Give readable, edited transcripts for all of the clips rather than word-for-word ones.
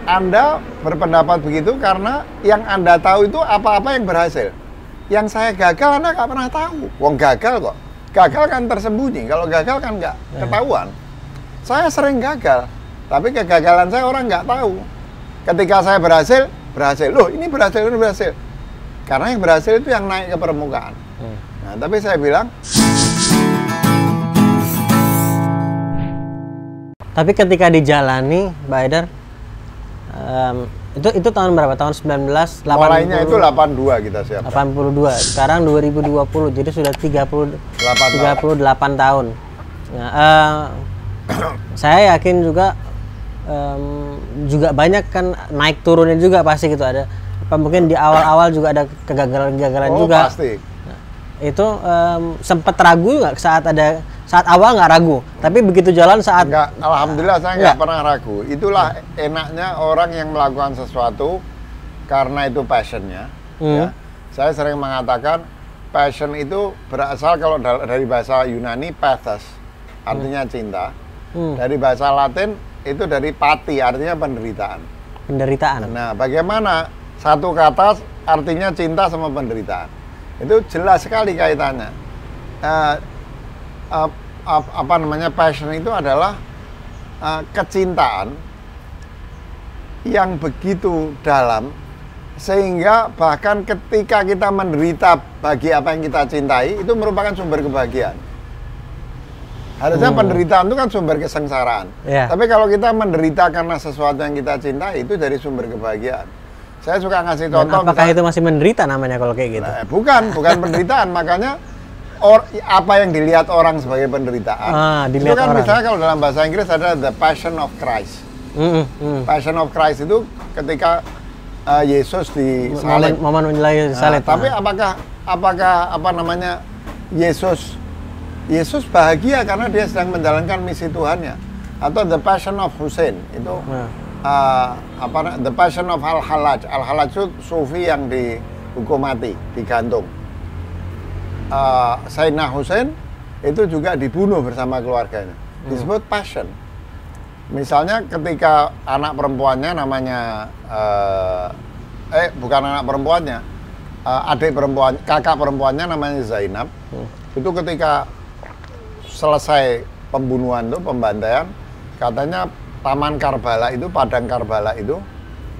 Anda berpendapat begitu karena yang Anda tahu itu apa-apa yang berhasil. Yang saya gagal Anda nggak pernah tahu. Wong gagal kok. Gagal kan tersembunyi. Kalau gagal kan nggak ketahuan. Saya sering gagal, tapi kegagalan saya orang nggak tahu. Ketika saya berhasil, loh ini berhasil. Karena yang berhasil itu yang naik ke permukaan. Nah, tapi saya bilang. Tapi ketika dijalani, Mbak Haidar, itu tahun berapa? Tahun 1980. Mulainya itu 82 kita siapkan. 82. Sekarang 2020, jadi sudah 38 tahun. Nah, saya yakin juga banyak kan naik turunnya juga pasti gitu ada. Mungkin di awal-awal juga ada kegagalan-kegagalan juga. Pasti. Nah, itu sempat ragu nggak saat awal nggak ragu, tapi begitu jalan saat enggak, alhamdulillah saya nggak pernah ragu. Itulah enaknya orang yang melakukan sesuatu karena itu passionnya. Ya. Saya sering mengatakan passion itu berasal kalau dari bahasa Yunani pathos, artinya cinta. Dari bahasa Latin itu dari pati, artinya penderitaan. Penderitaan. Nah, bagaimana satu kata artinya cinta sama penderitaan? Itu jelas sekali kaitannya. Passion itu adalah kecintaan yang begitu dalam sehingga bahkan ketika kita menderita bagi apa yang kita cintai itu merupakan sumber kebahagiaan. Harusnya penderitaan itu kan sumber kesengsaraan. Tapi kalau kita menderita karena sesuatu yang kita cintai itu dari sumber kebahagiaan. Saya suka ngasih contoh. Apakah itu masih menderita namanya kalau kayak gitu? Nah, bukan penderitaan, makanya apa yang dilihat orang sebagai penderitaan. Itu kan orang. Misalnya kalau dalam bahasa Inggris ada the passion of Christ. Passion of Christ itu ketika Yesus disalib. Momen disalib. Tapi apakah Yesus bahagia karena dia sedang menjalankan misi Tuhannya? Atau the passion of Hussein itu the passion of Al-Hallaj. Al-Hallaj itu sufi yang dihukum mati, digantung. Sayyidina Hussein itu juga dibunuh bersama keluarganya. Disebut passion. Misalnya ketika anak perempuannya namanya bukan anak perempuannya, kakak perempuannya namanya Zainab. Itu ketika selesai pembunuhan itu, pembantaian, katanya Taman Karbala itu, Padang Karbala itu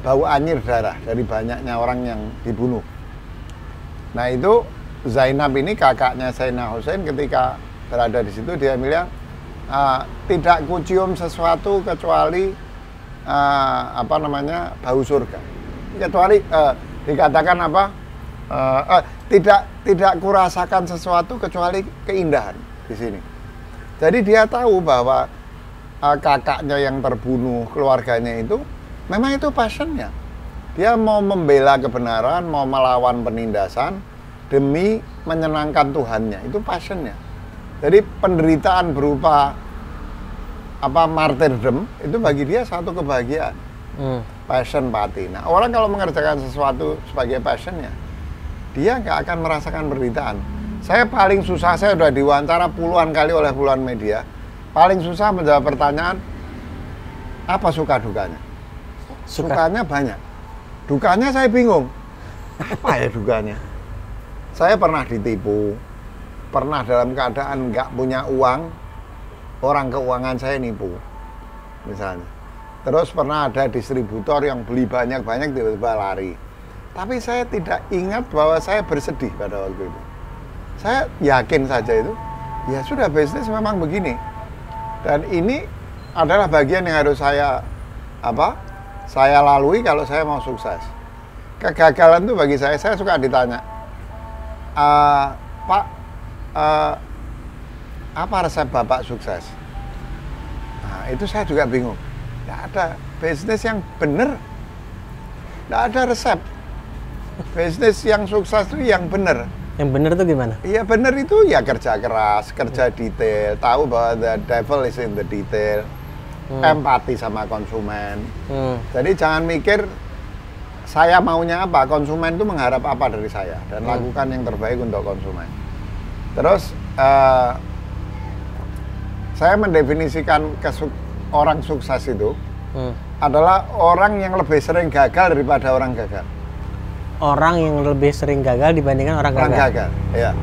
bau anyir darah dari banyaknya orang yang dibunuh. Nah, itu Zainab ini kakaknya Sayyidina Hussein ketika berada di situ dia bilang tidak kucium sesuatu kecuali bau surga. Kecuali dikatakan tidak kurasakan sesuatu kecuali keindahan di sini. Jadi dia tahu bahwa kakaknya yang terbunuh, keluarganya itu memang itu passionnya. Dia mau membela kebenaran, mau melawan penindasan demi menyenangkan Tuhannya, itu passionnya. Jadi penderitaan berupa martyrdom itu bagi dia satu kebahagiaan. Passion pati. Nah, orang kalau mengerjakan sesuatu sebagai passionnya, dia nggak akan merasakan penderitaan. Saya paling susah, saya sudah diwawancara puluhan kali oleh puluhan media, paling susah menjawab pertanyaan apa suka dukanya. Sukanya banyak, dukanya saya bingung. Apa ya dukanya? Saya pernah ditipu, pernah dalam keadaan nggak punya uang, orang keuangan saya nipu, misalnya. Terus pernah ada distributor yang beli banyak-banyak tiba-tiba lari. Tapi saya tidak ingat bahwa saya bersedih pada waktu itu. Saya yakin saja itu, ya sudah bisnis memang begini. Dan ini adalah bagian yang harus saya lalui kalau saya mau sukses. Kegagalan itu bagi saya suka ditanya, Pak, apa resep Bapak sukses? Nah, itu saya juga bingung. Tidak ada bisnis yang benar. Tidak ada resep. Bisnis yang sukses itu yang benar. Yang benar itu gimana? Iya benar itu ya kerja keras, kerja detail, tahu bahwa the devil is in the detail, empati sama konsumen. Jadi jangan mikir saya maunya apa, konsumen itu mengharap apa dari saya, dan lakukan yang terbaik untuk konsumen. Terus saya mendefinisikan orang sukses itu adalah orang yang lebih sering gagal daripada orang gagal. Orang yang lebih sering gagal dibandingkan orang gagal. Ya.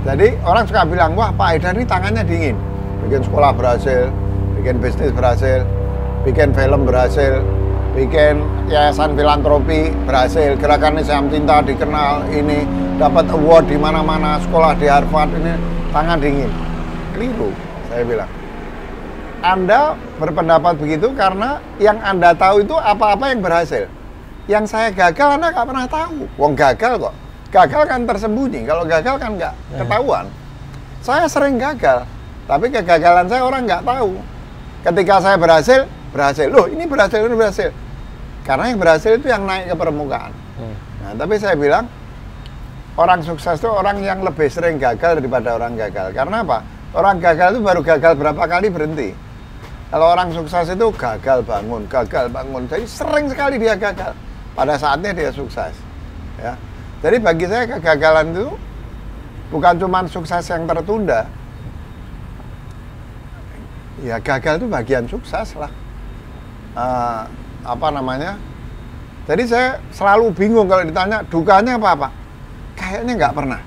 Jadi orang suka bilang, wah Pak Haidar ini tangannya dingin. Bikin sekolah berhasil, bikin bisnis berhasil, bikin film berhasil, bikin yayasan filantropi berhasil, gerakan Islam Cinta dikenal, ini dapat award di mana-mana, sekolah di Harvard, ini tangan dingin. Keliru, saya bilang. Anda berpendapat begitu karena yang Anda tahu itu apa-apa yang berhasil. Yang saya gagal Anda nggak pernah tahu. Wong gagal kok. Gagal kan tersembunyi. Kalau gagal kan nggak ketahuan. Saya sering gagal, tapi kegagalan saya orang nggak tahu. Ketika saya berhasil, berhasil. Loh, ini berhasil, ini berhasil. Karena yang berhasil itu yang naik ke permukaan. Nah, tapi saya bilang orang sukses itu orang yang lebih sering gagal daripada orang gagal. Karena apa? Orang gagal itu baru gagal berapa kali berhenti. Kalau orang sukses itu gagal bangun. Jadi sering sekali dia gagal. Pada saatnya dia sukses. Ya. Jadi bagi saya kegagalan itu bukan cuma sukses yang tertunda. Ya gagal itu bagian sukses lah. Apa namanya? Jadi saya selalu bingung kalau ditanya dukanya apa? Kayaknya nggak pernah.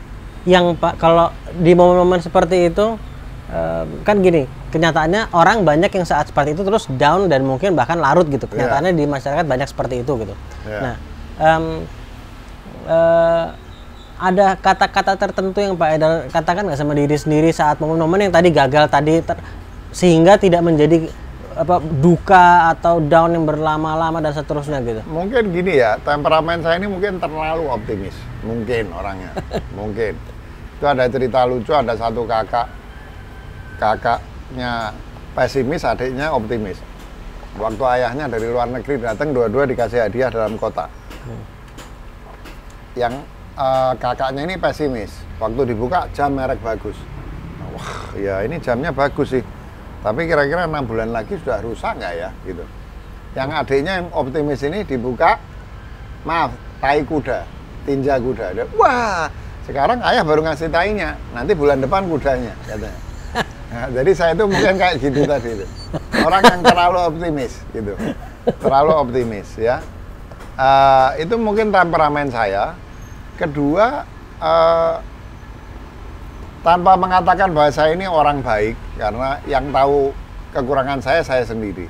Yang Pak, kalau di momen-momen seperti itu, kan gini, kenyataannya orang banyak yang saat seperti itu terus down dan mungkin bahkan larut gitu. Kenyataannya di masyarakat banyak seperti itu gitu. Nah, ada kata-kata tertentu yang Pak Haidar katakan nggak sama diri sendiri saat momen-momen yang tadi gagal tadi, sehingga tidak menjadi duka atau down yang berlama-lama dan seterusnya gitu? Mungkin gini ya, temperamen saya ini mungkin terlalu optimis. Mungkin orangnya, mungkin. Itu ada cerita lucu, ada satu kakaknya pesimis, adiknya optimis. Waktu ayahnya dari luar negeri datang, dua-dua dikasih hadiah dalam kotak. Yang kakaknya ini pesimis. Waktu dibuka, jam merek bagus. Wah, ya ini jamnya bagus sih. Tapi kira-kira 6 bulan lagi sudah rusak nggak ya? Gitu. Yang adiknya yang optimis ini dibuka, maaf, tai kuda, tinja kuda. Wah, sekarang ayah baru ngasih tainya, nanti bulan depan kudanya, katanya. Nah, jadi saya itu mungkin kayak gitu tadi itu. Orang yang terlalu optimis gitu. Terlalu optimis ya. Itu mungkin temperamen saya. Kedua, tanpa mengatakan bahwa saya ini orang baik, karena yang tahu kekurangan saya sendiri.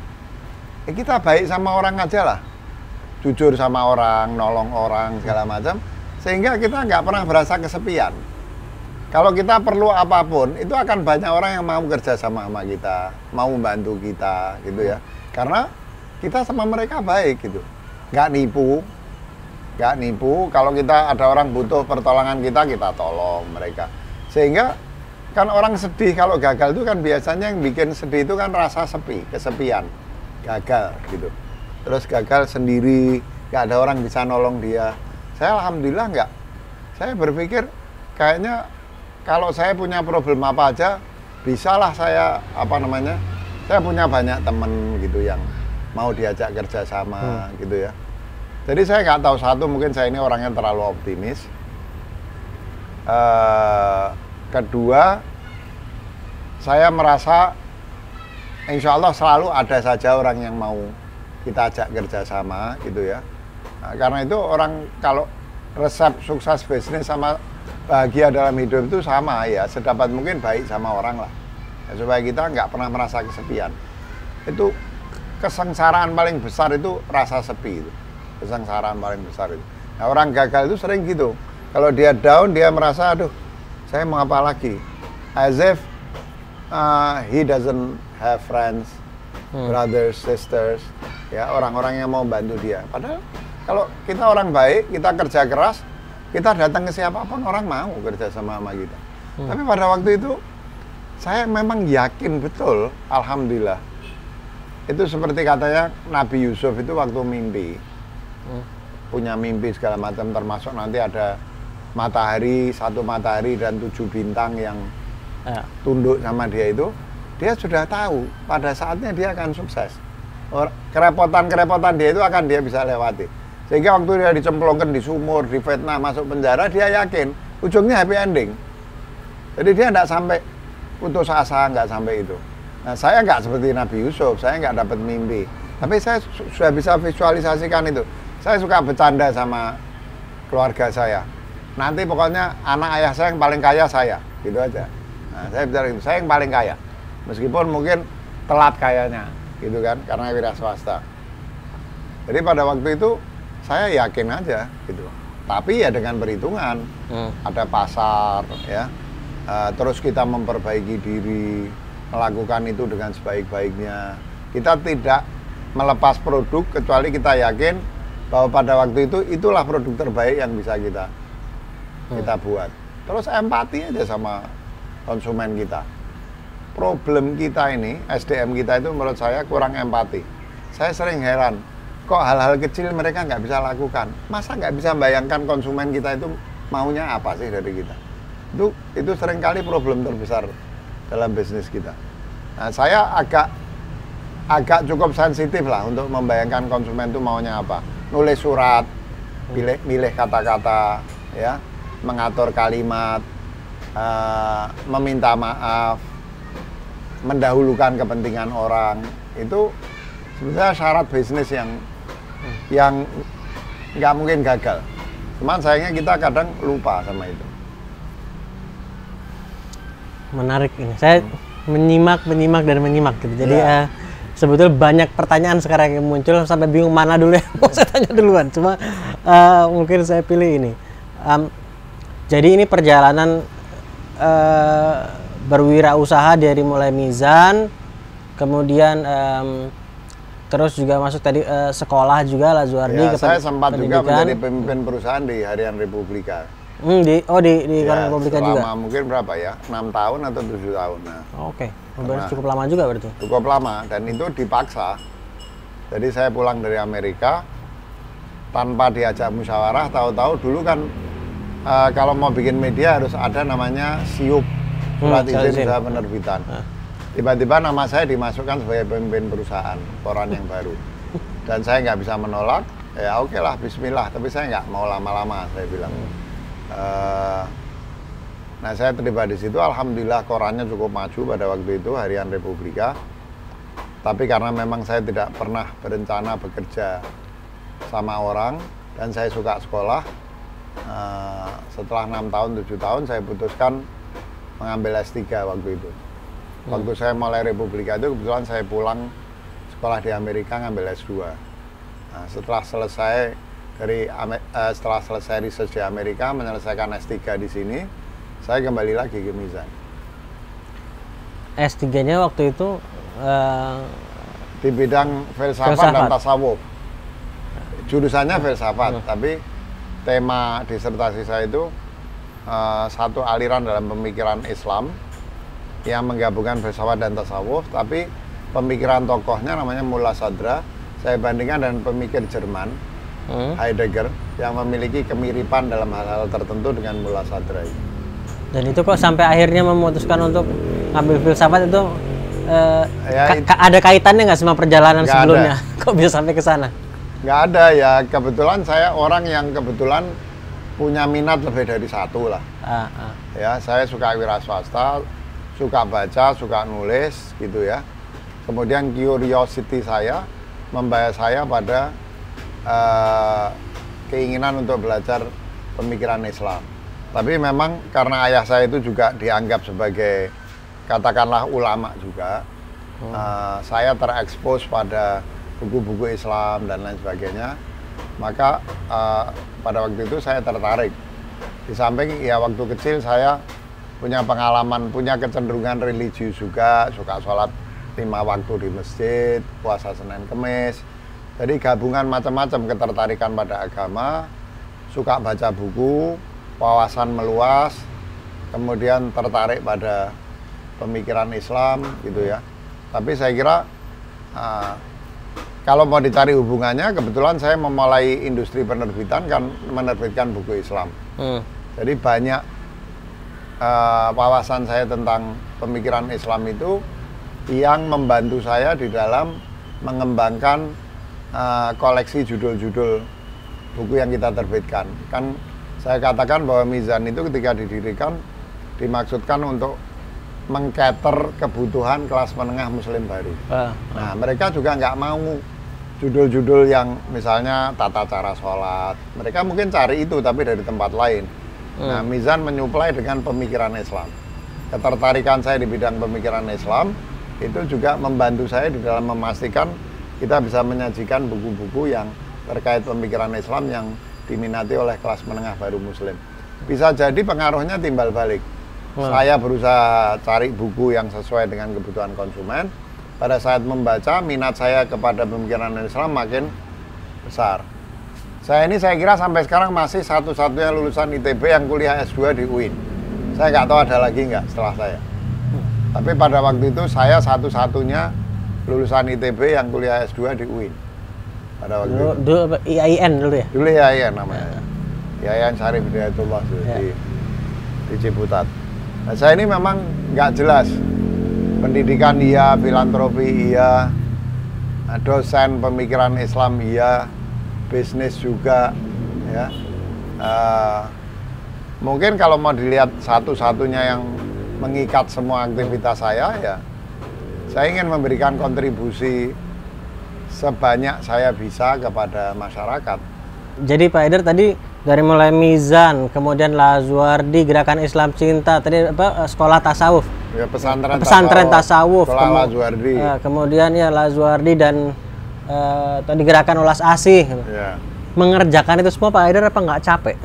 Kita baik sama orang aja lah. Jujur sama orang, nolong orang, segala macam. Sehingga kita nggak pernah berasa kesepian. Kalau kita perlu apapun, itu akan banyak orang yang mau kerja sama kita, mau membantu kita, gitu ya. Karena kita sama mereka baik, gitu. Nggak nipu. Kalau kita ada orang butuh pertolongan kita tolong mereka. Sehingga kan orang sedih kalau gagal itu kan biasanya yang bikin sedih itu kan rasa sepi, kesepian, gagal, gitu. Terus gagal sendiri, nggak ada orang bisa nolong dia. Saya alhamdulillah nggak. Saya berpikir kayaknya kalau saya punya problem apa aja, bisalah saya, saya punya banyak temen gitu yang mau diajak kerja sama gitu ya. Jadi saya nggak tahu, satu mungkin saya ini orangnya terlalu optimis. Kedua, saya merasa insya Allah selalu ada saja orang yang mau kita ajak kerja sama gitu ya. Nah, karena itu orang kalau resep sukses bisnis sama bahagia dalam hidup itu sama ya, sedapat mungkin baik sama orang lah ya, supaya kita nggak pernah merasa kesepian. Itu kesengsaraan paling besar itu rasa sepi itu, kesengsaraan paling besar itu. Nah, orang gagal itu sering gitu, kalau dia down dia merasa aduh saya mau apa lagi, as if he doesn't have friends, brothers, sisters, ya orang-orang yang mau bantu dia. Padahal kalau kita orang baik, kita kerja keras, kita datang ke siapapun orang mau kerja sama kita. Tapi pada waktu itu saya memang yakin betul, alhamdulillah. Itu seperti katanya Nabi Yusuf itu waktu mimpi, punya mimpi segala macam, termasuk nanti ada matahari, 1 matahari dan 7 bintang yang tunduk sama dia itu. Dia sudah tahu pada saatnya dia akan sukses. Kerepotan-kerepotan dia itu akan dia bisa lewati. Sehingga waktu dia dicemplungkan di sumur, difitnah, masuk penjara, dia yakin ujungnya happy ending. Jadi dia nggak sampai putus asa, nggak sampai itu. Nah, saya nggak seperti Nabi Yusuf, saya nggak dapat mimpi. Tapi saya sudah bisa visualisasikan itu. Saya suka bercanda sama keluarga saya. Nanti pokoknya anak ayah saya yang paling kaya saya, gitu aja. Nah, saya bicara itu, saya yang paling kaya. Meskipun mungkin telat kayanya, gitu kan, karena wira swasta. Jadi pada waktu itu saya yakin aja, gitu. Tapi ya dengan perhitungan, ada pasar, ya. Terus kita memperbaiki diri, melakukan itu dengan sebaik-baiknya. Kita tidak melepas produk kecuali kita yakin bahwa pada waktu itu itulah produk terbaik yang bisa kita buat. Terus empati aja sama konsumen kita. Problem kita ini, SDM kita itu menurut saya kurang empati. Saya sering heran, kok hal-hal kecil mereka nggak bisa lakukan. Masa nggak bisa bayangkan konsumen kita itu maunya apa sih dari kita? Itu seringkali problem terbesar dalam bisnis kita. Nah, saya agak cukup sensitif lah untuk membayangkan konsumen itu maunya apa. Nulis surat, milih kata-kata, ya, mengatur kalimat, meminta maaf, mendahulukan kepentingan orang. Itu sebenarnya syarat bisnis yang nggak mungkin gagal. Cuman sayangnya kita kadang lupa sama itu. Menarik ini. Saya menyimak gitu. Jadi sebetulnya banyak pertanyaan sekarang yang muncul sampai bingung mana dulu yang mau saya tanya duluan. Cuma mungkin saya pilih ini. Jadi ini perjalanan berwirausaha dari mulai Mizan, kemudian terus juga masuk tadi sekolah juga lah Zuardi. Ya, saya sempat juga menjadi pemimpin perusahaan di Harian Republika. Di Harian Republika juga. Selama mungkin berapa ya? 6 tahun atau 7 tahun. Nah. Oke. Cukup lama juga berarti. Cukup lama dan itu dipaksa. Jadi saya pulang dari Amerika tanpa diajak musyawarah. Tahu-tahu dulu kan kalau mau bikin media harus ada namanya SIUP, surat izin usaha penerbitan. Tiba-tiba nama saya dimasukkan sebagai pemimpin perusahaan koran yang baru. Dan saya nggak bisa menolak. Ya oke lah, bismillah. Tapi saya nggak mau lama-lama, saya bilang. Nah, saya terlibat di situ. Alhamdulillah korannya cukup maju pada waktu itu, Harian Republika. Tapi karena memang saya tidak pernah berencana bekerja sama orang dan saya suka sekolah, setelah 6 tahun, 7 tahun saya putuskan mengambil S3 waktu itu. Waktu saya mulai Republika itu kebetulan saya pulang sekolah di Amerika ngambil S2. Nah, setelah selesai research di Amerika, menyelesaikan S3 di sini, saya kembali lagi ke Mizan. S3-nya waktu itu di bidang filsafat dan tasawuf. Jurusannya filsafat, tapi tema disertasi saya itu satu aliran dalam pemikiran Islam yang menggabungkan filsafat dan tasawuf, tapi pemikiran tokohnya namanya Mullah Sadra. Saya bandingkan dengan pemikir Jerman, Heidegger, yang memiliki kemiripan dalam hal-hal tertentu dengan Mullah Sadra ini. Dan itu kok sampai akhirnya memutuskan untuk ngambil filsafat itu ada kaitannya nggak sama perjalanan nggak sebelumnya? Ada. Kok bisa sampai ke sana? Nggak ada ya, kebetulan saya orang yang kebetulan punya minat lebih dari satu lah. Ya, saya suka wira swasta, suka baca, suka nulis gitu ya. Kemudian curiosity saya membawa saya pada keinginan untuk belajar pemikiran Islam. Tapi memang karena ayah saya itu juga dianggap sebagai katakanlah ulama juga, saya terekspos pada buku-buku Islam dan lain sebagainya. Maka pada waktu itu saya tertarik. Di samping ya waktu kecil saya punya pengalaman, punya kecenderungan religius juga, suka sholat 5 waktu di masjid, puasa Senin Kemis. Jadi gabungan macam-macam ketertarikan pada agama, suka baca buku, wawasan meluas, kemudian tertarik pada pemikiran Islam gitu ya. Tapi saya kira kalau mau dicari hubungannya, kebetulan saya memulai industri penerbitan kan menerbitkan buku Islam. Jadi banyak wawasan saya tentang pemikiran Islam itu yang membantu saya di dalam mengembangkan koleksi judul-judul buku yang kita terbitkan. Kan saya katakan bahwa Mizan itu ketika didirikan dimaksudkan untuk mengcater kebutuhan kelas menengah muslim baru. Nah, mereka juga nggak mau judul-judul yang misalnya tata cara sholat. Mereka mungkin cari itu tapi dari tempat lain. Nah, Mizan menyuplai dengan pemikiran Islam. Ketertarikan saya di bidang pemikiran Islam itu juga membantu saya di dalam memastikan kita bisa menyajikan buku-buku yang terkait pemikiran Islam yang diminati oleh kelas menengah baru Muslim. Bisa jadi pengaruhnya timbal balik. Saya berusaha cari buku yang sesuai dengan kebutuhan konsumen. Pada saat membaca, minat saya kepada pemikiran Islam makin besar. Saya kira sampai sekarang masih satu-satunya lulusan ITB yang kuliah S2 di UIN. Saya nggak tahu ada lagi nggak setelah saya. Tapi pada waktu itu saya satu-satunya lulusan ITB yang kuliah S2 di UIN. Pada waktu itu. Dulu IAIN dulu ya? Dulu IAIN namanya. IAIN Syarif Hidayatullah di Ciputat. Nah, saya ini memang nggak jelas. Pendidikan iya, filantropi iya, dosen pemikiran Islam iya, bisnis juga, ya. Mungkin kalau mau dilihat satu-satunya yang mengikat semua aktivitas saya, ya, saya ingin memberikan kontribusi sebanyak saya bisa kepada masyarakat. Jadi Pak Haidar tadi dari mulai Mizan, kemudian Lazuardi, Gerakan Islam Cinta, tadi apa sekolah tasawuf. Ya, pesantren tasawuf. Sekolah Lazuardi. Kemudian ya Lazuardi dan tadi Gerakan Ulas Asih. Ya. Mengerjakan itu semua Pak Haidar apa nggak capek?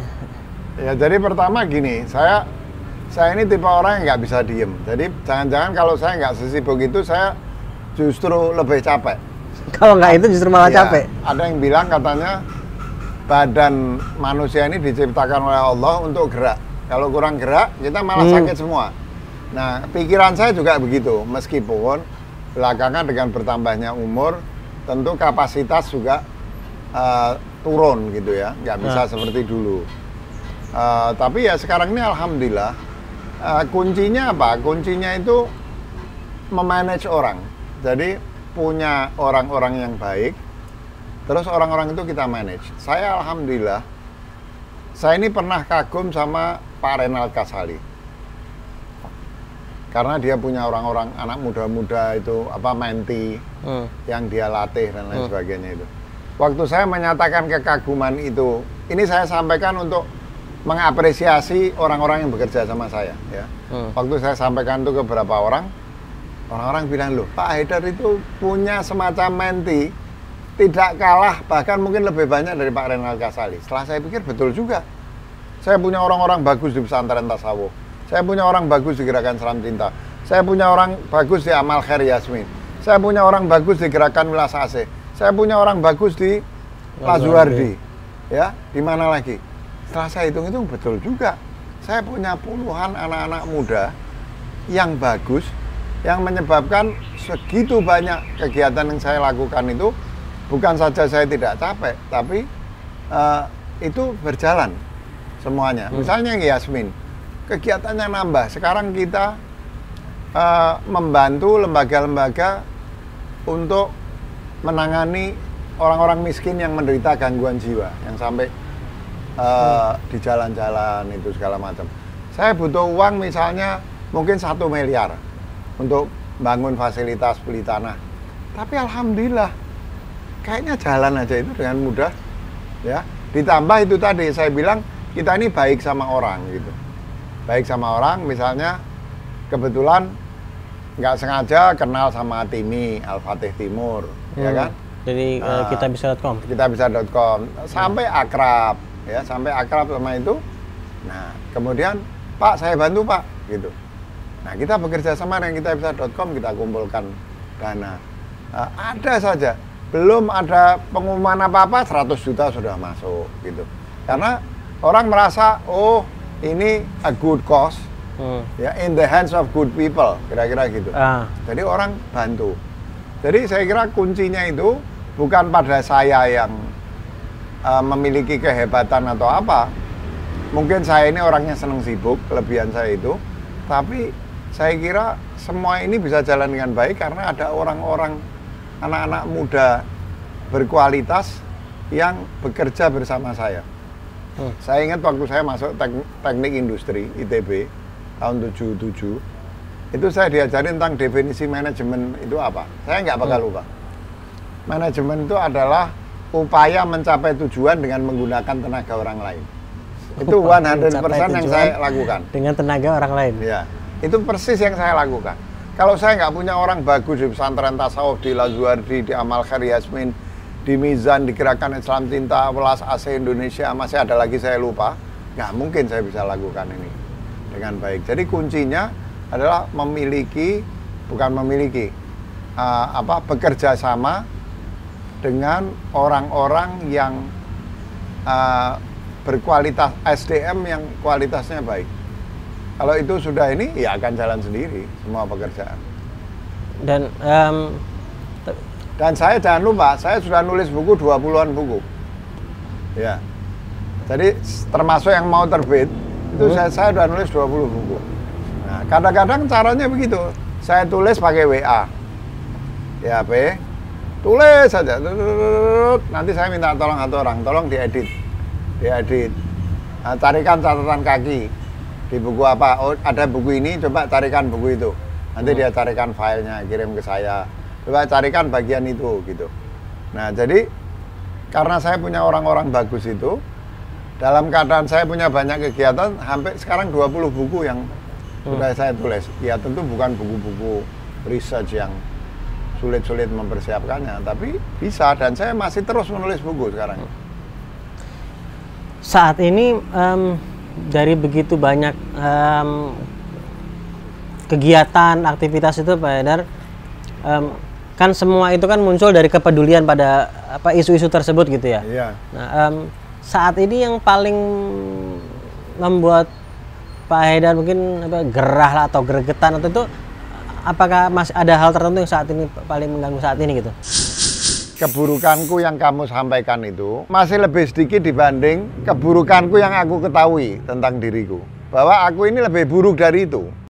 Ya, jadi pertama gini, saya ini tipe orang yang nggak bisa diem. Jadi jangan-jangan kalau saya nggak sesibuk itu, saya justru lebih capek. Kalau nggak itu justru malah capek. Ada yang bilang katanya badan manusia ini diciptakan oleh Allah untuk gerak. Kalau kurang gerak, kita malah sakit semua. Nah, pikiran saya juga begitu. Meskipun belakangan dengan bertambahnya umur, tentu kapasitas juga turun gitu ya. Nggak bisa seperti dulu. Tapi ya sekarang ini alhamdulillah, kuncinya apa? Kuncinya itu memanage orang. Jadi punya orang-orang yang baik, terus orang-orang itu kita manage. Saya alhamdulillah, saya ini pernah kagum sama Pak Renald Kasali. Karena dia punya orang-orang anak muda-muda itu, menti, yang dia latih dan lain sebagainya itu. Waktu saya menyatakan kekaguman itu, ini saya sampaikan untuk mengapresiasi orang-orang yang bekerja sama saya. Ya. Waktu saya sampaikan itu ke beberapa orang-orang bilang, loh Pak Haidar itu punya semacam menti, tidak kalah, bahkan mungkin lebih banyak dari Pak Renald Kasali. Setelah saya pikir betul juga. Saya punya orang-orang bagus di pesantren tasawuf. Saya punya orang bagus di Gerakan Islam Cinta. Saya punya orang bagus di Amal Khair Yasmin. Saya punya orang bagus di Gerakan Ulas Asih. Saya punya orang bagus di Lazuardi. Ya, di mana lagi? Setelah saya hitung-hitung betul juga. Saya punya puluhan anak-anak muda yang bagus, yang menyebabkan segitu banyak kegiatan yang saya lakukan itu. Bukan saja saya tidak capek, tapi itu berjalan semuanya. Misalnya Yasmin, kegiatannya nambah. Sekarang kita membantu lembaga-lembaga untuk menangani orang-orang miskin yang menderita gangguan jiwa, yang sampai di jalan-jalan itu segala macam. Saya butuh uang misalnya mungkin 1 miliar untuk bangun fasilitas beli tanah. Tapi alhamdulillah, kayaknya jalan aja itu dengan mudah, ya. Ditambah itu tadi saya bilang kita ini baik sama orang gitu, baik sama orang. Misalnya kebetulan nggak sengaja kenal sama Timi Al-Fatih Timur, ya kan? Jadi kitabisa.com. Kitabisa.com sampai akrab, ya, sampai akrab sama itu. Nah, kemudian Pak saya bantu Pak, gitu. Nah kita bekerja sama dengan kitabisa.com, kita kumpulkan dana. Ada saja. Belum ada pengumuman apa-apa 100 juta sudah masuk gitu. Karena orang merasa oh ini a good cause, ya, in the hands of good people, kira-kira gitu. Jadi orang bantu. Jadi saya kira kuncinya itu bukan pada saya yang memiliki kehebatan atau apa. Mungkin saya ini orangnya senang sibuk, kelebihan saya itu. Tapi saya kira semua ini bisa jalan dengan baik karena ada orang-orang, anak-anak muda berkualitas yang bekerja bersama saya. Saya ingat waktu saya masuk teknik industri ITB tahun 77, itu saya diajarin tentang definisi manajemen itu apa. Saya nggak bakal lupa. Manajemen itu adalah upaya mencapai tujuan dengan menggunakan tenaga orang lain. Itu 100% yang saya lakukan. Dengan tenaga orang lain? Ya, itu persis yang saya lakukan. Kalau saya nggak punya orang bagus di pesantren tasawuf, di Lazuardi, di Amal Khair Yasmin, di Mizan, di Gerakan Islam Cinta, Welas AC Indonesia, masih ada lagi saya lupa, nggak mungkin saya bisa lakukan ini dengan baik. Jadi kuncinya adalah bekerja sama dengan orang-orang yang berkualitas, SDM yang kualitasnya baik. Kalau itu sudah ini, ya akan jalan sendiri semua pekerjaan. Dan saya jangan lupa, saya sudah nulis buku 20-an buku. Ya. Jadi termasuk yang mau terbit, itu saya sudah nulis 20 buku. Nah, kadang-kadang caranya begitu. Saya tulis pakai WA. Ya, tulis saja. Nanti saya minta tolong satu orang, tolong diedit. Nah, carikan catatan kaki. Di buku apa? Oh, ada buku ini, coba carikan buku itu. Nanti dia carikan filenya, kirim ke saya. Coba carikan bagian itu, gitu. Nah, jadi karena saya punya orang-orang bagus itu, dalam keadaan saya punya banyak kegiatan, hampir sekarang 20 buku yang sudah saya tulis. Ya tentu bukan buku-buku research yang sulit-sulit mempersiapkannya, tapi bisa, dan saya masih terus menulis buku sekarang. Saat ini dari begitu banyak kegiatan, aktivitas itu Pak Haidar, kan semua itu kan muncul dari kepedulian pada isu-isu tersebut gitu ya. Iya. Nah, saat ini yang paling membuat Pak Haidar mungkin gerah lah atau gregetan atau itu, apakah masih ada hal tertentu yang saat ini paling mengganggu saat ini gitu? Keburukanku yang kamu sampaikan itu masih lebih sedikit dibanding keburukanku yang aku ketahui tentang diriku. Bahwa aku ini lebih buruk dari itu.